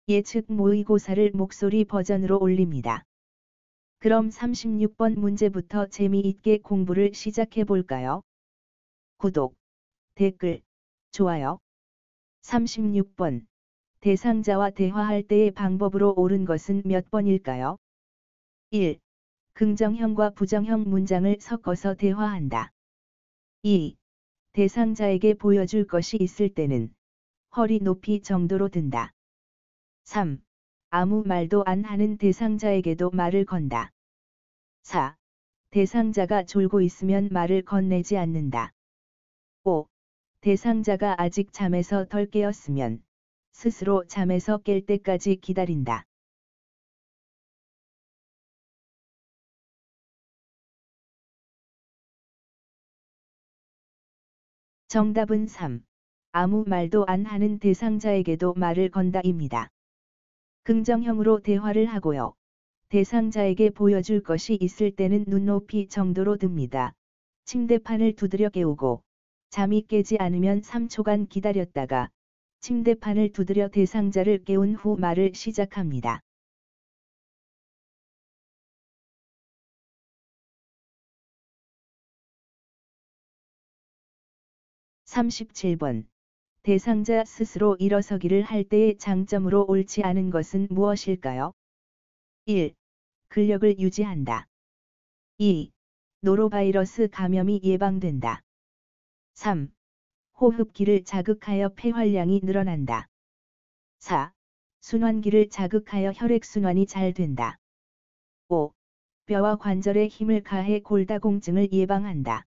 예측 모의고사를 목소리 버전으로 올립니다. 그럼 36번 문제부터 재미있게 공부를 시작해 볼까요? 구독, 댓글, 좋아요. 36번. 대상자와 대화할 때의 방법으로 옳은 것은 몇 번일까요? 1. 긍정형과 부정형 문장을 섞어서 대화한다. 2. 대상자에게 보여줄 것이 있을 때는 허리 높이 정도로 든다. 3. 아무 말도 안 하는 대상자에게도 말을 건다. 4. 대상자가 졸고 있으면 말을 건네지 않는다. 5. 대상자가 아직 잠에서 덜 깨었으면 스스로 잠에서 깰 때까지 기다린다. 정답은 3. 아무 말도 안 하는 대상자에게도 말을 건다입니다. 긍정형으로 대화를 하고요. 대상자에게 보여줄 것이 있을 때는 눈높이 정도로 듭니다. 침대판을 두드려 깨우고 잠이 깨지 않으면 3초간 기다렸다가 침대판을 두드려 대상자를 깨운 후 말을 시작합니다. 37번. 대상자 스스로 일어서기를 할 때의 장점으로 옳지 않은 것은 무엇일까요? 1. 근력을 유지한다. 2. 노로바이러스 감염이 예방된다. 3. 호흡기를 자극하여 폐활량이 늘어난다. 4. 순환기를 자극하여 혈액순환이 잘 된다. 5. 뼈와 관절에 힘을 가해 골다공증을 예방한다.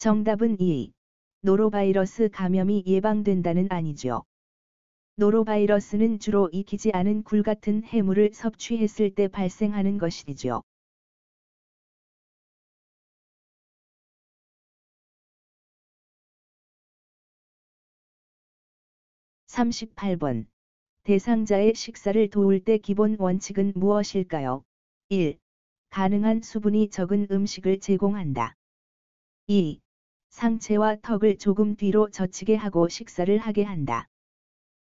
정답은 2. 노로바이러스 감염이 예방된다는 아니죠. 노로바이러스는 주로 익히지 않은 굴 같은 해물을 섭취했을 때 발생하는 것이죠. 38번. 대상자의 식사를 도울 때 기본 원칙은 무엇일까요? 1. 가능한 수분이 적은 음식을 제공한다. 2. 상체와 턱을 조금 뒤로 젖히게 하고 식사를 하게 한다.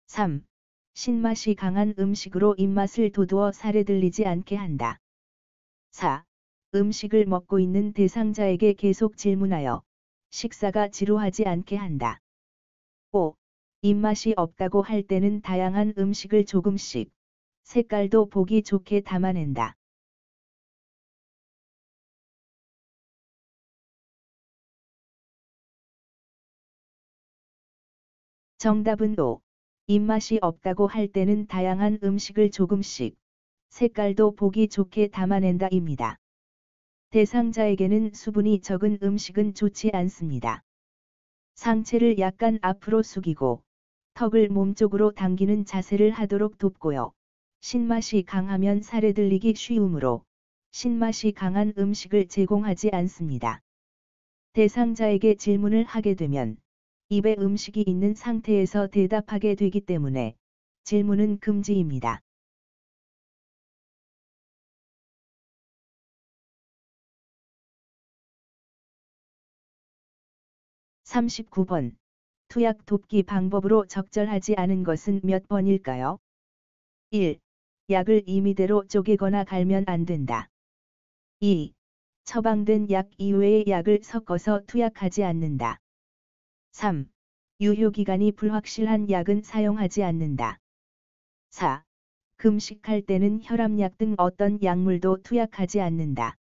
3. 신맛이 강한 음식으로 입맛을 돋우어 살에 들리지 않게 한다. 4. 음식을 먹고 있는 대상자에게 계속 질문하여 식사가 지루하지 않게 한다. 5. 입맛이 없다고 할 때는 다양한 음식을 조금씩, 색깔도 보기 좋게 담아낸다. 정답은 5. 입맛이 없다고 할 때는 다양한 음식을 조금씩, 색깔도 보기 좋게 담아낸다입니다. 대상자에게는 수분이 적은 음식은 좋지 않습니다. 상체를 약간 앞으로 숙이고 턱을 몸쪽으로 당기는 자세를 하도록 돕고요. 신맛이 강하면 살에 들리기 쉬우므로 신맛이 강한 음식을 제공하지 않습니다. 대상자에게 질문을 하게 되면 입에 음식이 있는 상태에서 대답하게 되기 때문에 질문은 금지입니다. 39번. 투약 돕기 방법으로 적절하지 않은 것은 몇 번일까요? 1. 약을 임의대로 쪼개거나 갈면 안 된다. 2. 처방된 약 이외의 약을 섞어서 투약하지 않는다. 3. 유효기간이 불확실한 약은 사용하지 않는다. 4. 금식할 때는 혈압약 등 어떤 약물도 투약하지 않는다.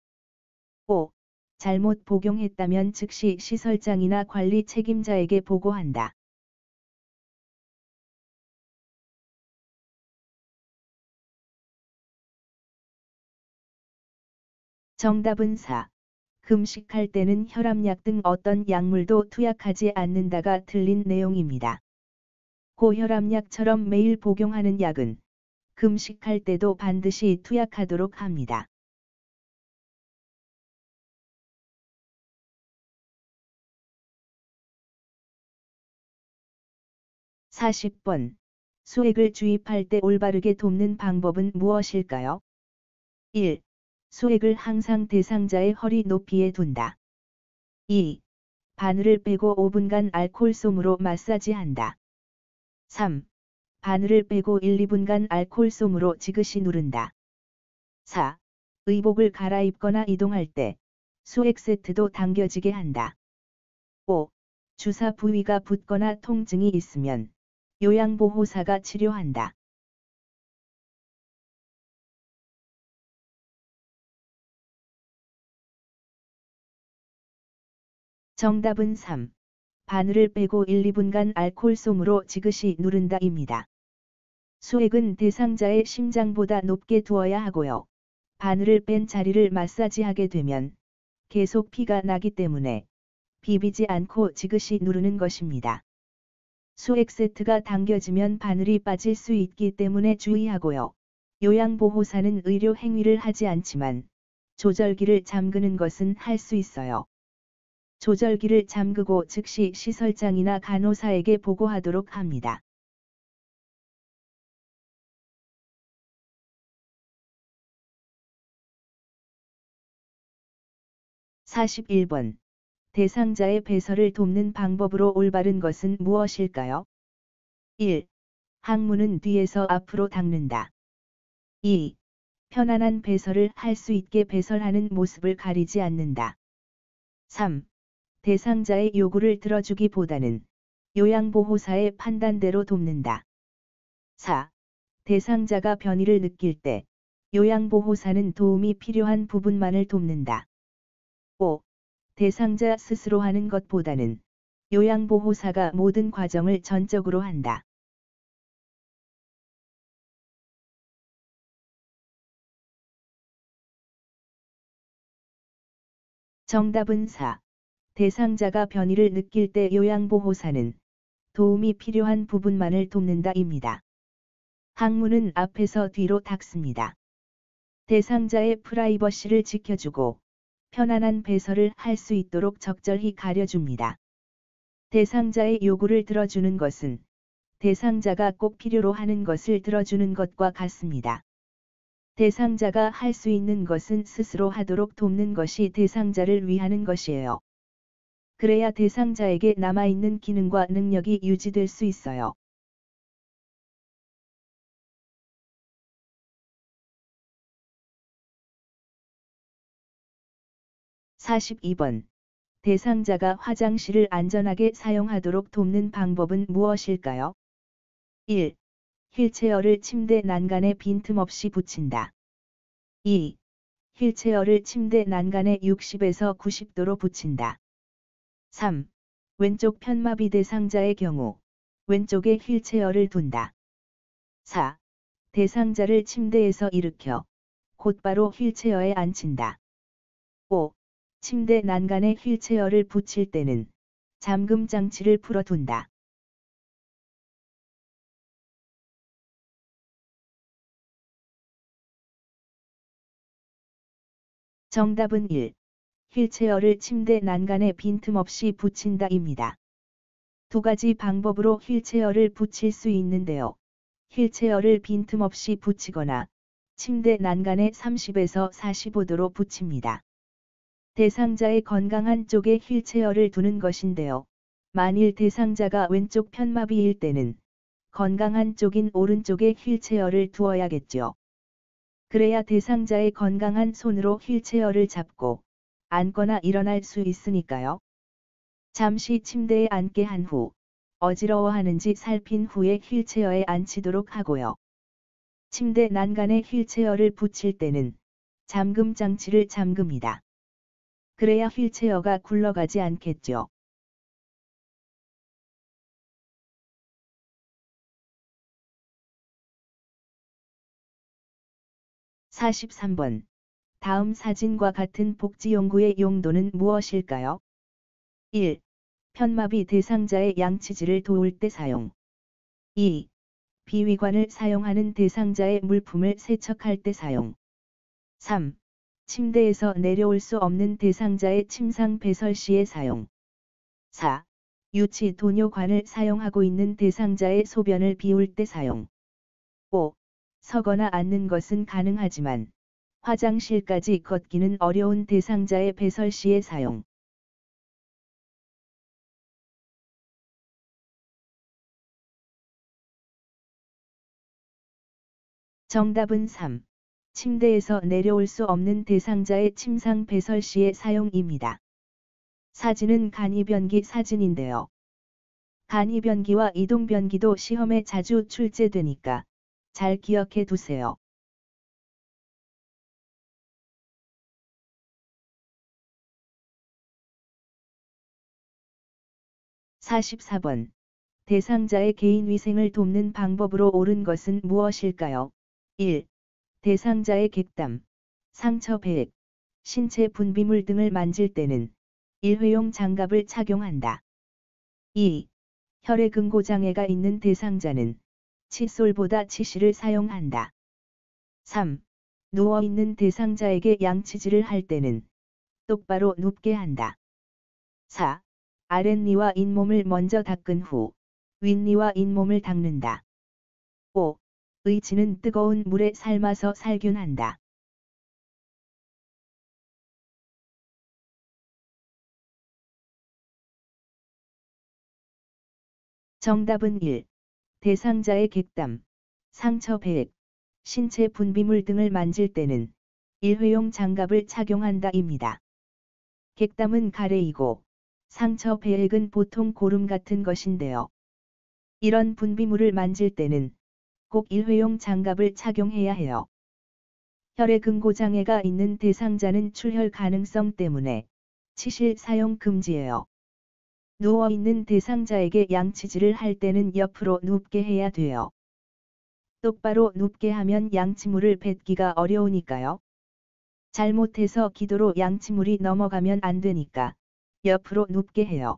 5. 잘못 복용했다면 즉시 시설장이나 관리 책임자에게 보고한다. 정답은 4. 금식할 때는 혈압약 등 어떤 약물도 투약하지 않는다가 틀린 내용입니다. 고혈압약처럼 매일 복용하는 약은 금식할 때도 반드시 투약하도록 합니다. 40번. 수액을 주입할 때 올바르게 돕는 방법은 무엇일까요? 1. 수액을 항상 대상자의 허리 높이에 둔다. 2. 바늘을 빼고 5분간 알코올솜으로 마사지한다. 3. 바늘을 빼고 1-2분간 알코올솜으로 지그시 누른다. 4. 의복을 갈아입거나 이동할 때 수액 세트도 당겨지게 한다. 5. 주사 부위가 붓거나 통증이 있으면 요양보호사가 치료한다. 정답은 3. 바늘을 빼고 1-2분간 알코올솜으로 지그시 누른다입니다. 수액은 대상자의 심장보다 높게 두어야 하고요. 바늘을 뺀 자리를 마사지하게 되면 계속 피가 나기 때문에 비비지 않고 지그시 누르는 것입니다. 수액 세트가 당겨지면 바늘이 빠질 수 있기 때문에 주의하고요. 요양보호사는 의료 행위를 하지 않지만 조절기를 잠그는 것은 할 수 있어요. 조절기를 잠그고 즉시 시설장이나 간호사에게 보고하도록 합니다. (41번) 대상자의 배설을 돕는 방법으로 올바른 것은 무엇일까요? 1. 항문은 뒤에서 앞으로 닦는다. 2. 편안한 배설을 할 수 있게 배설하는 모습을 가리지 않는다. 3. 대상자의 요구를 들어주기보다는 요양보호사의 판단대로 돕는다. 4. 대상자가 변이를 느낄 때 요양보호사는 도움이 필요한 부분만을 돕는다. 5. 대상자 스스로 하는 것보다는 요양보호사가 모든 과정을 전적으로 한다. 정답은 4. 대상자가 변이를 느낄 때 요양보호사는 도움이 필요한 부분만을 돕는다입니다. 항문은 앞에서 뒤로 닫습니다. 대상자의 프라이버시를 지켜주고 편안한 배설을 할 수 있도록 적절히 가려줍니다. 대상자의 요구를 들어주는 것은 대상자가 꼭 필요로 하는 것을 들어주는 것과 같습니다. 대상자가 할 수 있는 것은 스스로 하도록 돕는 것이 대상자를 위하는 것이에요. 그래야 대상자에게 남아있는 기능과 능력이 유지될 수 있어요. 42번. 대상자가 화장실을 안전하게 사용하도록 돕는 방법은 무엇일까요? 1. 휠체어를 침대 난간에 빈틈없이 붙인다. 2. 휠체어를 침대 난간에 60에서 90도로 붙인다. 3. 왼쪽 편마비 대상자의 경우 왼쪽에 휠체어를 둔다. 4. 대상자를 침대에서 일으켜 곧바로 휠체어에 앉힌다. 5. 침대 난간에 휠체어를 붙일 때는 잠금 장치를 풀어둔다. 정답은 1. 휠체어를 침대 난간에 빈틈없이 붙인다입니다. 두 가지 방법으로 휠체어를 붙일 수 있는데요. 휠체어를 빈틈없이 붙이거나 침대 난간에 30에서 45도로 붙입니다. 대상자의 건강한 쪽에 휠체어를 두는 것인데요. 만일 대상자가 왼쪽 편마비일 때는 건강한 쪽인 오른쪽에 휠체어를 두어야겠죠. 그래야 대상자의 건강한 손으로 휠체어를 잡고 앉거나 일어날 수 있으니까요. 잠시 침대에 앉게 한 후 어지러워하는지 살핀 후에 휠체어에 앉히도록 하고요. 침대 난간에 휠체어를 붙일 때는 잠금 장치를 잠급니다. 그래야 휠체어가 굴러가지 않겠죠. 43번. 다음 사진과 같은 복지용구의 용도는 무엇일까요? 1. 편마비 대상자의 양치질을 도울 때 사용. 2. 비위관을 사용하는 대상자의 물품을 세척할 때 사용. 3. 침대에서 내려올 수 없는 대상자의 침상 배설 시에 사용. 4. 유치 도뇨관을 사용하고 있는 대상자의 소변을 비울 때 사용. 5. 서거나 앉는 것은 가능하지만 화장실까지 걷기는 어려운 대상자의 배설 시에 사용. 정답은 3. 침대에서 내려올 수 없는 대상자의 침상 배설 시의 사용입니다. 사진은 간이변기 사진인데요. 간이변기와 이동변기도 시험에 자주 출제되니까 잘 기억해 두세요. 44번. 대상자의 개인위생을 돕는 방법으로 옳은 것은 무엇일까요? 1. 대상자의 객담, 상처 배액, 신체 분비물 등을 만질 때는 일회용 장갑을 착용한다. 2. 혈액응고장애가 있는 대상자는 칫솔보다 치실을 사용한다. 3. 누워있는 대상자에게 양치질을 할 때는 똑바로 눕게 한다. 4. 아랫니와 잇몸을 먼저 닦은 후 윗니와 잇몸을 닦는다. 5. 의치는 뜨거운 물에 삶아서 살균한다. 정답은 1. 대상자의 객담, 상처 배액, 신체 분비물 등을 만질 때는 일회용 장갑을 착용한다입니다. 객담은 가래이고 상처 배액은 보통 고름 같은 것인데요. 이런 분비물을 만질 때는 꼭 일회용 장갑을 착용해야 해요. 혈액응고장애가 있는 대상자는 출혈 가능성 때문에 치실 사용 금지예요. 누워있는 대상자에게 양치질을 할 때는 옆으로 눕게 해야 돼요. 똑바로 눕게 하면 양치물을 뱉기가 어려우니까요. 잘못해서 기도로 양치물이 넘어가면 안 되니까 옆으로 눕게 해요.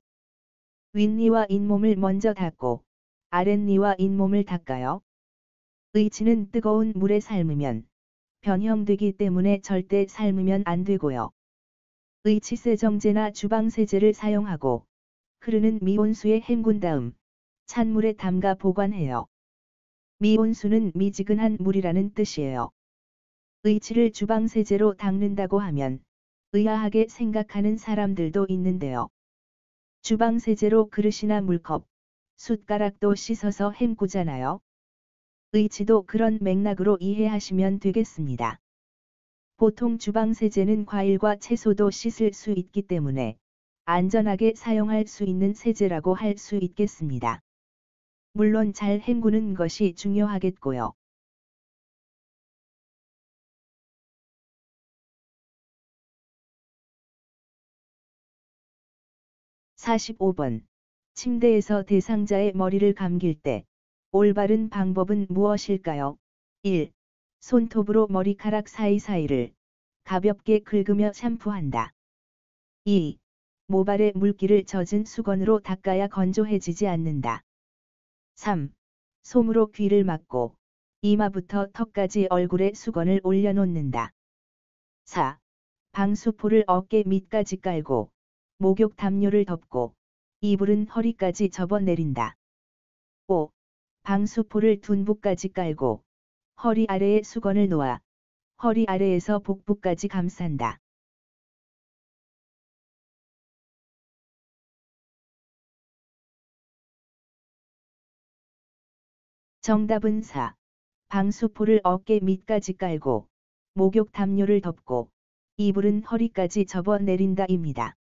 윗니와 잇몸을 먼저 닦고 아랫니와 잇몸을 닦아요. 의치는 뜨거운 물에 삶으면 변형되기 때문에 절대 삶으면 안 되고요. 의치세정제나 주방세제를 사용하고 흐르는 미온수에 헹군 다음 찬물에 담가 보관해요. 미온수는 미지근한 물이라는 뜻이에요. 의치를 주방세제로 닦는다고 하면 의아하게 생각하는 사람들도 있는데요. 주방세제로 그릇이나 물컵, 숟가락도 씻어서 헹구잖아요. 의치도 그런 맥락으로 이해하시면 되겠습니다. 보통 주방세제는 과일과 채소도 씻을 수 있기 때문에 안전하게 사용할 수 있는 세제라고 할 수 있겠습니다. 물론 잘 헹구는 것이 중요하겠고요. 45번. 침대에서 대상자의 머리를 감길 때 올바른 방법은 무엇일까요? 1. 손톱으로 머리카락 사이사이를 가볍게 긁으며 샴푸한다. 2. 모발에 물기를 젖은 수건으로 닦아야 건조해지지 않는다. 3. 솜으로 귀를 막고 이마부터 턱까지 얼굴에 수건을 올려놓는다. 4. 방수포를 어깨 밑까지 깔고 목욕 담요를 덮고 이불은 허리까지 접어내린다. 5. 방수포를 둔부까지 깔고 허리 아래에 수건을 놓아 허리 아래에서 복부까지 감싼다. 정답은 4. 방수포를 어깨 밑까지 깔고 목욕 담요를 덮고 이불은 허리까지 접어내린다입니다.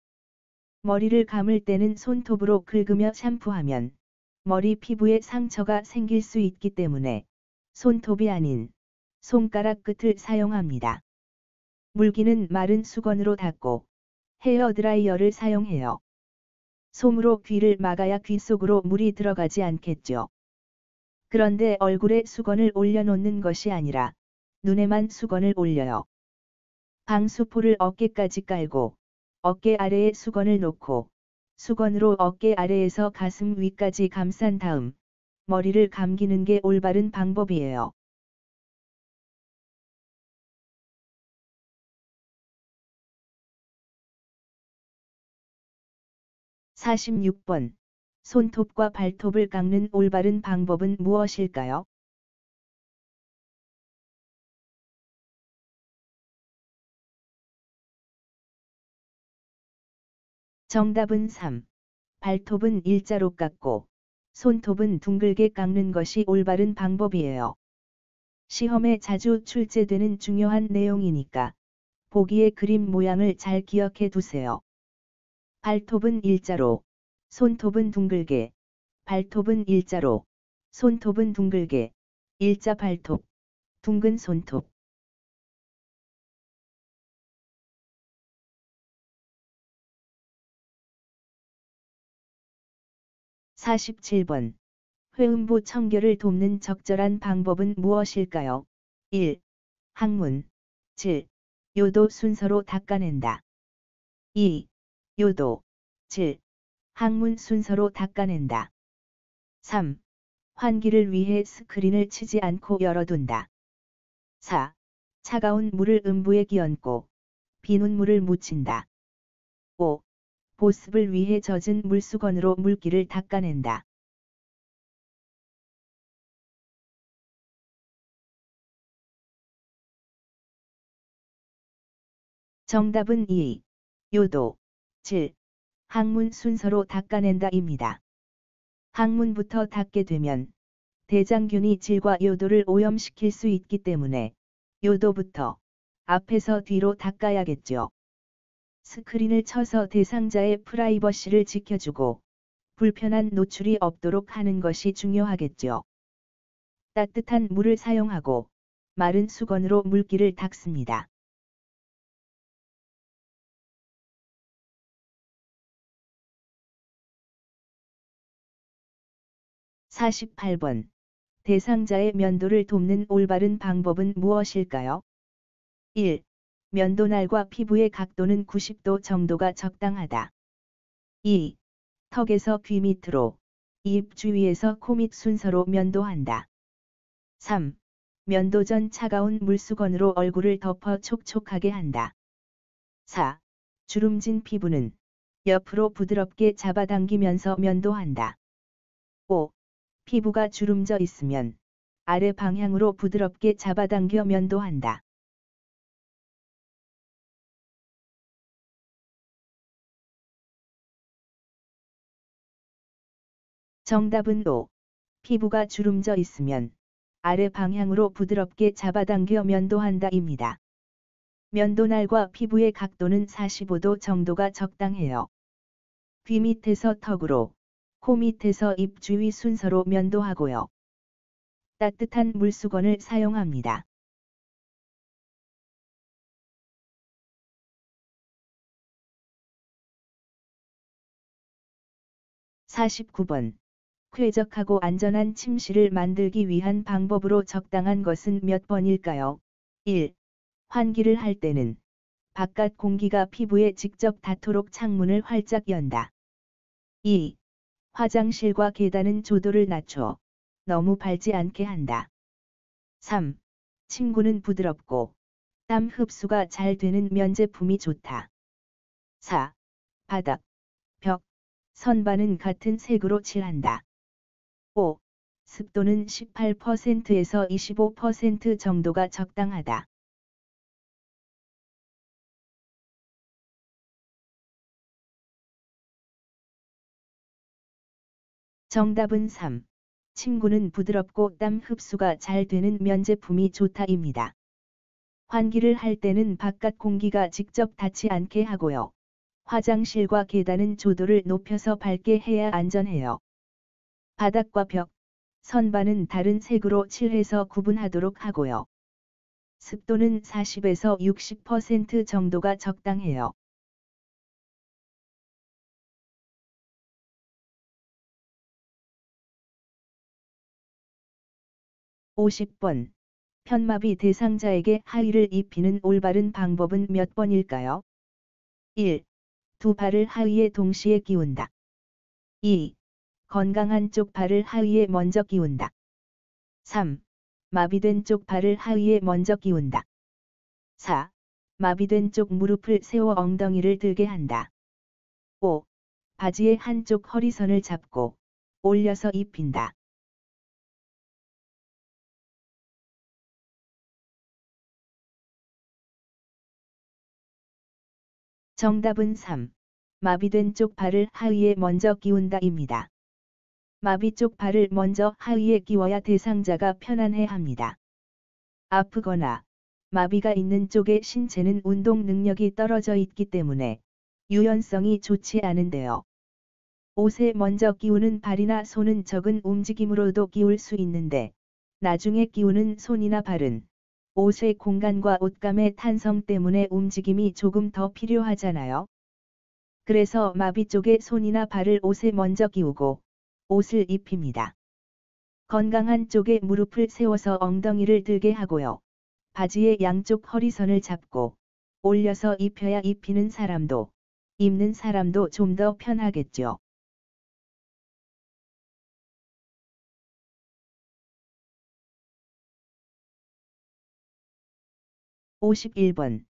머리를 감을 때는 손톱으로 긁으며 샴푸하면 머리 피부에 상처가 생길 수 있기 때문에 손톱이 아닌 손가락 끝을 사용합니다. 물기는 마른 수건으로 닦고 헤어드라이어를 사용해요. 솜으로 귀를 막아야 귀 속으로 물이 들어가지 않겠죠. 그런데 얼굴에 수건을 올려놓는 것이 아니라 눈에만 수건을 올려요. 방수포를 어깨까지 깔고 어깨 아래에 수건을 놓고 수건으로 어깨 아래에서 가슴 위까지 감싼 다음 머리를 감기는 게 올바른 방법이에요. 46번. 손톱과 발톱을 깎는 올바른 방법은 무엇일까요? 정답은 3. 발톱은 일자로 깎고 손톱은 둥글게 깎는 것이 올바른 방법이에요. 시험에 자주 출제되는 중요한 내용이니까 보기의 그림 모양을 잘 기억해 두세요. 발톱은 일자로, 손톱은 둥글게, 발톱은 일자로, 손톱은 둥글게, 일자 발톱, 둥근 손톱. 47번. 회음부 청결을 돕는 적절한 방법은 무엇일까요? 1. 항문, 질, 요도 순서로 닦아낸다. 2. 요도, 질, 항문 순서로 닦아낸다. 3. 환기를 위해 스크린을 치지 않고 열어둔다. 4. 차가운 물을 음부에 끼얹고 비눗물을 묻힌다. 5. 보습을 위해 젖은 물수건으로 물기를 닦아낸다. 정답은 2. 요도, 질, 항문 순서로 닦아낸다입니다. 항문부터 닦게 되면 대장균이 질과 요도를 오염시킬 수 있기 때문에 요도부터 앞에서 뒤로 닦아야겠죠. 스크린을 쳐서 대상자의 프라이버시를 지켜주고 불편한 노출이 없도록 하는 것이 중요하겠죠. 따뜻한 물을 사용하고 마른 수건으로 물기를 닦습니다. 48번. 대상자의 면도를 돕는 올바른 방법은 무엇일까요? 1. 면도날과 피부의 각도는 90도 정도가 적당하다. 2. 턱에서 귀 밑으로, 입 주위에서 코 밑 순서로 면도한다. 3. 면도 전 차가운 물수건으로 얼굴을 덮어 촉촉하게 한다. 4. 주름진 피부는 옆으로 부드럽게 잡아당기면서 면도한다. 5. 피부가 주름져 있으면 아래 방향으로 부드럽게 잡아당겨 면도한다. 정답은 5. 피부가 주름져 있으면 아래 방향으로 부드럽게 잡아당겨 면도한다입니다. 면도날과 피부의 각도는 45도 정도가 적당해요. 귀 밑에서 턱으로, 코 밑에서 입 주위 순서로 면도하고요. 따뜻한 물수건을 사용합니다. 49번. 쾌적하고 안전한 침실을 만들기 위한 방법으로 적당한 것은 몇 번일까요? 1. 환기를 할 때는 바깥 공기가 피부에 직접 닿도록 창문을 활짝 연다. 2. 화장실과 계단은 조도를 낮춰 너무 밟지 않게 한다. 3. 침구는 부드럽고 땀 흡수가 잘 되는 면제품이 좋다. 4. 바닥, 벽, 선반은 같은 색으로 칠한다. 5. 습도는 18%에서 25% 정도가 적당하다. 정답은 3. 침구는 부드럽고 땀 흡수가 잘 되는 면제품이 좋다입니다. 환기를 할 때는 바깥 공기가 직접 닿지 않게 하고요. 화장실과 계단은 조도를 높여서 밝게 해야 안전해요. 바닥과 벽, 선반은 다른 색으로 칠해서 구분하도록 하고요. 습도는 40에서 60% 정도가 적당해요. 50번. 편마비 대상자에게 하의를 입히는 올바른 방법은 몇 번일까요? 1. 두 발을 하의에 동시에 끼운다. 2. 건강한 쪽 발을 하의에 먼저 끼운다. 3. 마비된 쪽 발을 하의에 먼저 끼운다. 4. 마비된 쪽 무릎을 세워 엉덩이를 들게 한다. 5. 바지의 한쪽 허리선을 잡고 올려서 입힌다. 정답은 3. 마비된 쪽 발을 하의에 먼저 끼운다입니다. 마비 쪽 발을 먼저 하의에 끼워야 대상자가 편안해 합니다. 아프거나 마비가 있는 쪽의 신체는 운동 능력이 떨어져 있기 때문에 유연성이 좋지 않은데요. 옷에 먼저 끼우는 발이나 손은 적은 움직임으로도 끼울 수 있는데 나중에 끼우는 손이나 발은 옷의 공간과 옷감의 탄성 때문에 움직임이 조금 더 필요하잖아요. 그래서 마비 쪽의 손이나 발을 옷에 먼저 끼우고 옷을 입힙니다. 건강한 쪽에 무릎을 세워서 엉덩이를 들게 하고요. 바지의 양쪽 허리선을 잡고 올려서 입혀야 입히는 사람도 입는 사람도 좀 더 편하겠죠. 51번.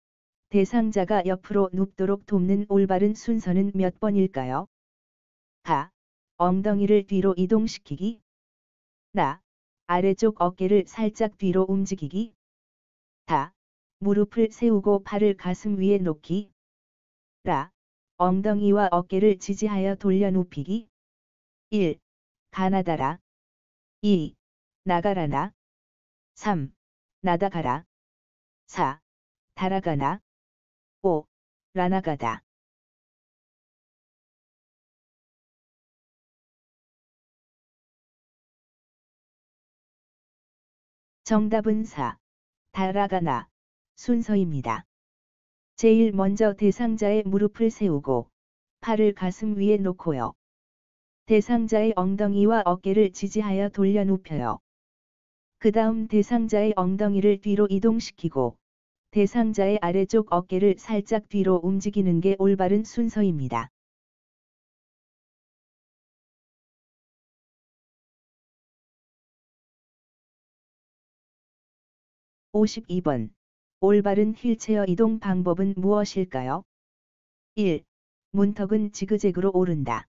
대상자가 옆으로 눕도록 돕는 올바른 순서는 몇 번일까요? 가. 엉덩이를 뒤로 이동시키기. 나. 아래쪽 어깨를 살짝 뒤로 움직이기. 다. 무릎을 세우고 팔을 가슴 위에 놓기. 라. 엉덩이와 어깨를 지지하여 돌려 눕히기. 1. 가나다라. 2. 나가라나. 3. 나다가라. 4. 달아가나. 5. 라나가다. 정답은 4. 달아가나 순서입니다. 제일 먼저 대상자의 무릎을 세우고 팔을 가슴 위에 놓고요. 대상자의 엉덩이와 어깨를 지지하여 돌려 눕혀요. 그 다음 대상자의 엉덩이를 뒤로 이동시키고 대상자의 아래쪽 어깨를 살짝 뒤로 움직이는 게 올바른 순서입니다. 52번. 올바른 휠체어 이동 방법은 무엇일까요? 1. 문턱은 지그재그로 오른다.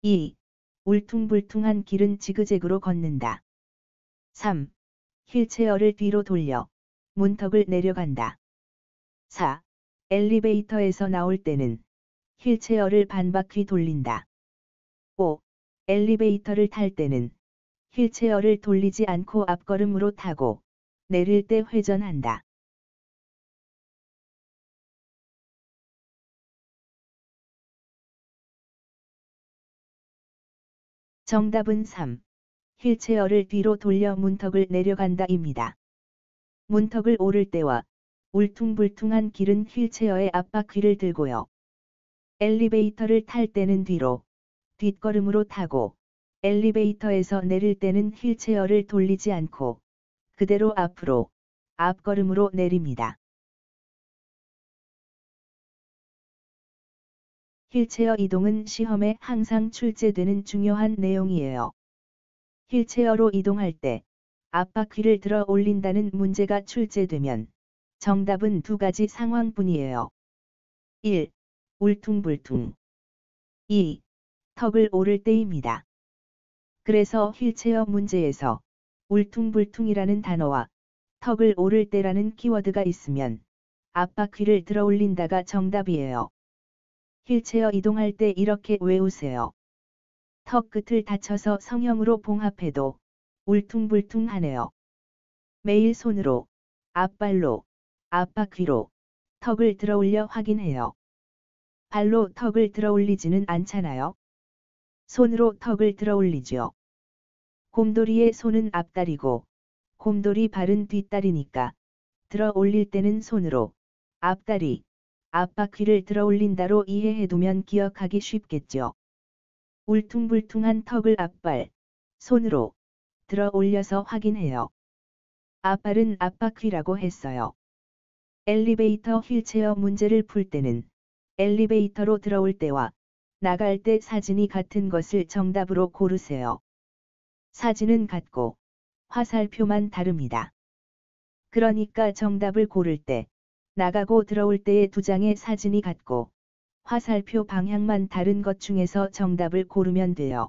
2. 울퉁불퉁한 길은 지그재그로 걷는다. 3. 휠체어를 뒤로 돌려 문턱을 내려간다. 4. 엘리베이터에서 나올 때는 휠체어를 반바퀴 돌린다. 5. 엘리베이터를 탈 때는 휠체어를 돌리지 않고 앞걸음으로 타고 내릴 때 회전한다. 정답은 3. 휠체어를 뒤로 돌려 문턱을 내려간다입니다. 문턱을 오를 때와 울퉁불퉁한 길은 휠체어의 앞바퀴를 들고요. 엘리베이터를 탈 때는 뒤로, 뒷걸음으로 타고, 엘리베이터에서 내릴 때는 휠체어를 돌리지 않고, 그대로 앞으로, 앞걸음으로 내립니다. 휠체어 이동은 시험에 항상 출제되는 중요한 내용이에요. 휠체어로 이동할 때 앞바퀴를 들어 올린다는 문제가 출제되면 정답은 두 가지 상황뿐이에요. 1. 울퉁불퉁. 2. 턱을 오를 때입니다. 그래서 휠체어 문제에서 울퉁불퉁이라는 단어와 턱을 오를 때라는 키워드가 있으면 앞바퀴를 들어 올린다가 정답이에요. 휠체어 이동할 때 이렇게 외우세요. 턱 끝을 다쳐서 성형으로 봉합해도 울퉁불퉁하네요. 매일 손으로, 앞발로, 앞바퀴로 턱을 들어 올려 확인해요. 발로 턱을 들어 올리지는 않잖아요. 손으로 턱을 들어 올리죠. 곰돌이의 손은 앞다리고 곰돌이 발은 뒷다리니까 들어 올릴 때는 손으로 앞다리, 앞바퀴를 들어 올린다로 이해해두면 기억하기 쉽겠죠. 울퉁불퉁한 턱을 앞발, 손으로 들어 올려서 확인해요. 앞발은 앞바퀴라고 했어요. 엘리베이터 휠체어 문제를 풀 때는 엘리베이터로 들어올 때와 나갈 때 사진이 같은 것을 정답으로 고르세요. 사진은 같고 화살표만 다릅니다. 그러니까 정답을 고를 때 나가고 들어올 때의 두 장의 사진이 같고 화살표 방향만 다른 것 중에서 정답을 고르면 돼요.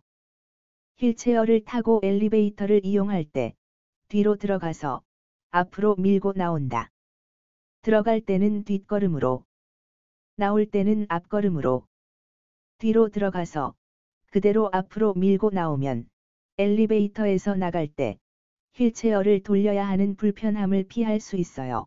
휠체어를 타고 엘리베이터를 이용할 때 뒤로 들어가서 앞으로 밀고 나온다. 들어갈 때는 뒷걸음으로, 나올 때는 앞걸음으로, 뒤로 들어가서 그대로 앞으로 밀고 나오면 엘리베이터에서 나갈 때 휠체어를 돌려야 하는 불편함을 피할 수 있어요.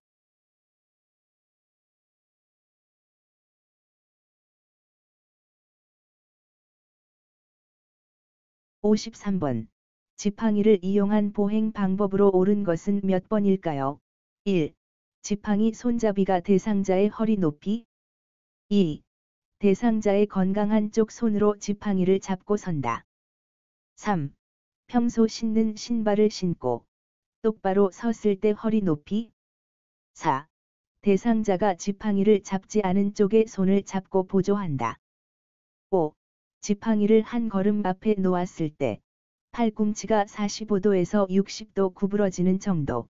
53번. 지팡이를 이용한 보행 방법으로 옳은 것은 몇 번일까요? 1. 지팡이 손잡이가 대상자의 허리 높이. 2. 대상자의 건강한 쪽 손으로 지팡이를 잡고 선다. 3. 평소 신는 신발을 신고 똑바로 섰을 때 허리 높이. 4. 대상자가 지팡이를 잡지 않은 쪽에 손을 잡고 보조한다. 5. 지팡이를 한 걸음 앞에 놓았을 때 팔꿈치가 45도에서 60도 구부러지는 정도.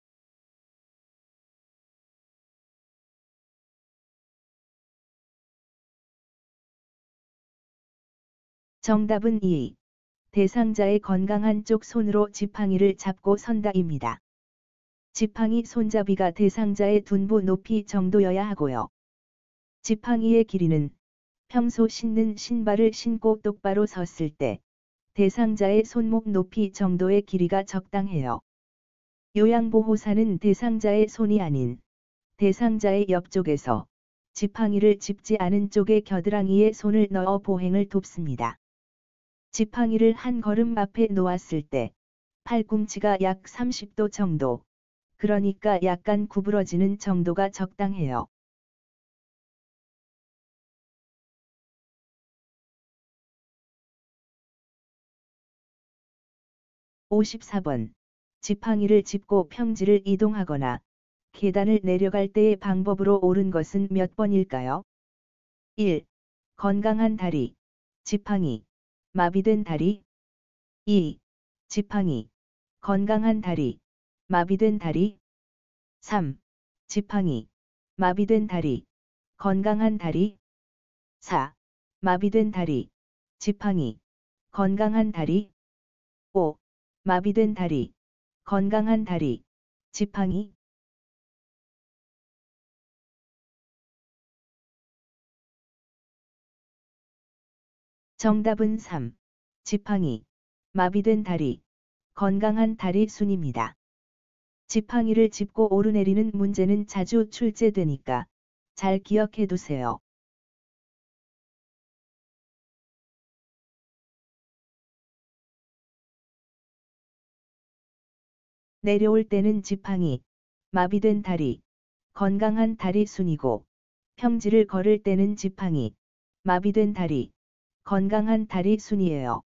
정답은 2. 대상자의 건강한 쪽 손으로 지팡이를 잡고 선다입니다. 지팡이 손잡이가 대상자의 둔부 높이 정도여야 하고요. 지팡이의 길이는 평소 신는 신발을 신고 똑바로 섰을 때 대상자의 손목 높이 정도의 길이가 적당해요. 요양보호사는 대상자의 손이 아닌 대상자의 옆쪽에서 지팡이를 짚지 않은 쪽의 겨드랑이에 손을 넣어 보행을 돕습니다. 지팡이를 한 걸음 앞에 놓았을 때 팔꿈치가 약 30도 정도, 그러니까 약간 구부러지는 정도가 적당해요. 54번. 지팡이를 짚고 평지를 이동하거나 계단을 내려갈 때의 방법으로 옳은 것은 몇 번일까요? 1. 건강한 다리, 지팡이, 마비된 다리. 2. 지팡이, 건강한 다리, 마비된 다리. 3. 지팡이, 마비된 다리, 건강한 다리. 4. 마비된 다리, 지팡이, 건강한 다리. 5. 마비된 다리, 건강한 다리, 지팡이. 정답은 3. 지팡이, 마비된 다리, 건강한 다리 순입니다. 지팡이를 짚고 오르내리는 문제는 자주 출제되니까 잘 기억해 두세요. 내려올 때는 지팡이, 마비된 다리, 건강한 다리 순이고, 평지를 걸을 때는 지팡이, 마비된 다리, 건강한 다리 순이에요.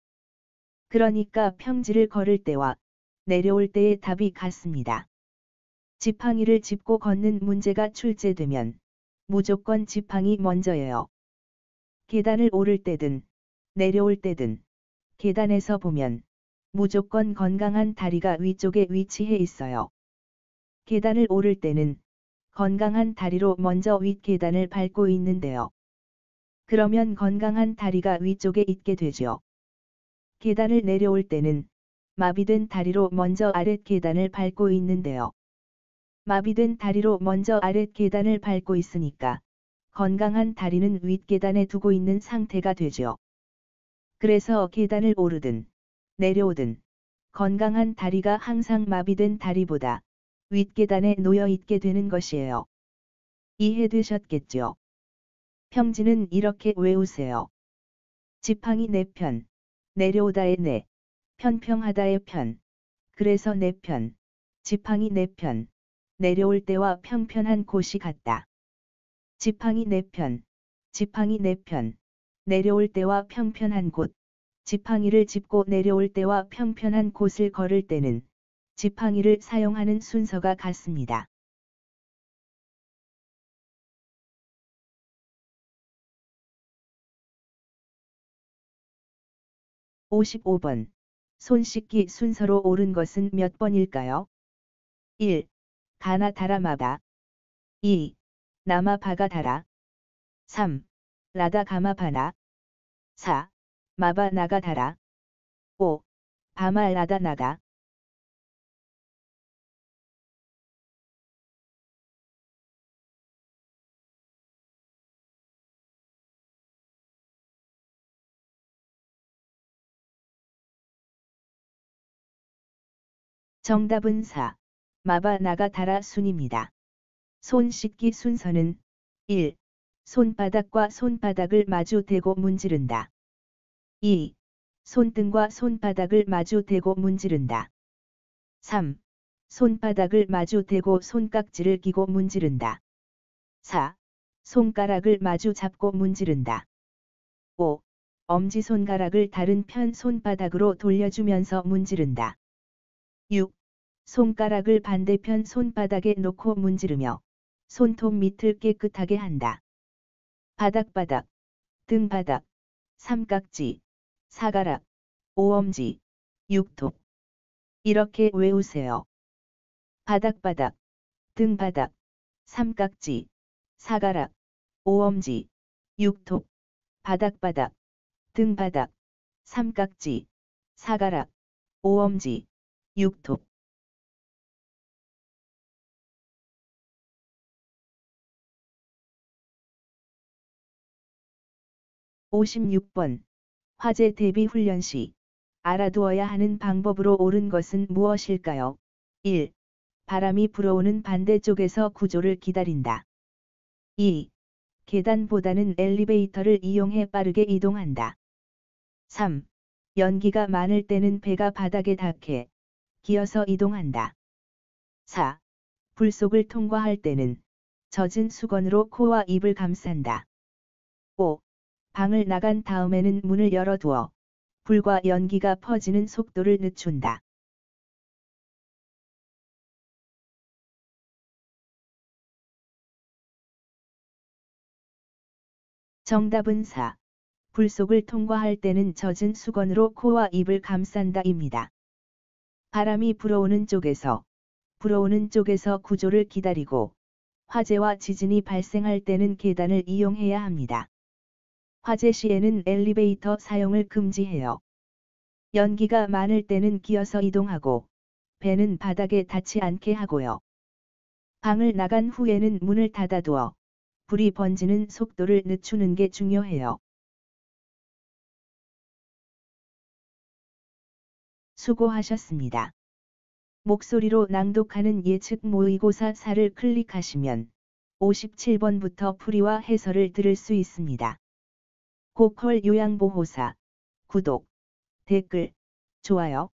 그러니까 평지를 걸을 때와 내려올 때의 답이 같습니다. 지팡이를 짚고 걷는 문제가 출제되면 무조건 지팡이 먼저예요. 계단을 오를 때든 내려올 때든 계단에서 보면 무조건 건강한 다리가 위쪽에 위치해 있어요. 계단을 오를 때는 건강한 다리로 먼저 윗계단을 밟고 있는데요. 그러면 건강한 다리가 위쪽에 있게 되죠. 계단을 내려올 때는 마비된 다리로 먼저 아랫 계단을 밟고 있는데요. 마비된 다리로 먼저 아랫 계단을 밟고 있으니까 건강한 다리는 윗계단에 두고 있는 상태가 되죠. 그래서 계단을 오르든 내려오든 건강한 다리가 항상 마비된 다리보다 윗계단에 놓여 있게 되는 것이에요. 이해되셨겠죠? 평지는 이렇게 외우세요. 지팡이 내 편, 내려오다의 내, 편평하다의 편, 그래서 내 편, 지팡이 내 편, 내려올 때와 평편한 곳이 같다. 지팡이 내 편, 지팡이 내 편, 내려올 때와 평편한 곳, 지팡이를 짚고 내려올 때와 평편한 곳을 걸을 때는 지팡이를 사용하는 순서가 같습니다. 55번. 손 씻기 순서로 옳은 것은 몇 번일까요? 1. 가나 다라 마다. 2. 나마 바가 다라. 3. 라다 가마 바나. 4. 마바 나가 다라. 5. 바마 라다 나가. 정답은 4. 마바 나가타라 순입니다. 손 씻기 순서는 1. 손바닥과 손바닥을 마주 대고 문지른다. 2. 손등과 손바닥을 마주 대고 문지른다. 3. 손바닥을 마주 대고 손깍지를 끼고 문지른다. 4. 손가락을 마주 잡고 문지른다. 5. 엄지손가락을 다른 편 손바닥으로 돌려주면서 문지른다. 6. 손가락을 반대편 손바닥에 놓고 문지르며 손톱 밑을 깨끗하게 한다. 바닥바닥, 등바닥, 삼깍지, 사가락, 오엄지, 육톱. 이렇게 외우세요. 바닥바닥, 등바닥, 삼깍지, 사가락, 오엄지, 육톱. 바닥바닥, 등바닥, 삼깍지, 사가락, 오엄지, 육톱. 56번. 화재 대비 훈련 시 알아두어야 하는 방법으로 옳은 것은 무엇일까요? 1. 바람이 불어오는 반대쪽에서 구조를 기다린다. 2. 계단보다는 엘리베이터를 이용해 빠르게 이동한다. 3. 연기가 많을 때는 배가 바닥에 닿게 기어서 이동한다. 4. 불속을 통과할 때는 젖은 수건으로 코와 입을 감싼다. 5. 방을 나간 다음에는 문을 열어두어 불과 연기가 퍼지는 속도를 늦춘다. 정답은 4. 불속을 통과할 때는 젖은 수건으로 코와 입을 감싼다입니다. 바람이 불어오는 쪽에서 구조를 기다리고 화재와 지진이 발생할 때는 계단을 이용해야 합니다. 화재 시에는 엘리베이터 사용을 금지해요. 연기가 많을 때는 기어서 이동하고 배는 바닥에 닿지 않게 하고요. 방을 나간 후에는 문을 닫아두어 불이 번지는 속도를 늦추는 게 중요해요. 수고하셨습니다. 목소리로 낭독하는 예측 모의고사 4를 클릭하시면 57번부터 풀이와 해설을 들을 수 있습니다. 고퀄 요양보호사, 구독, 댓글, 좋아요.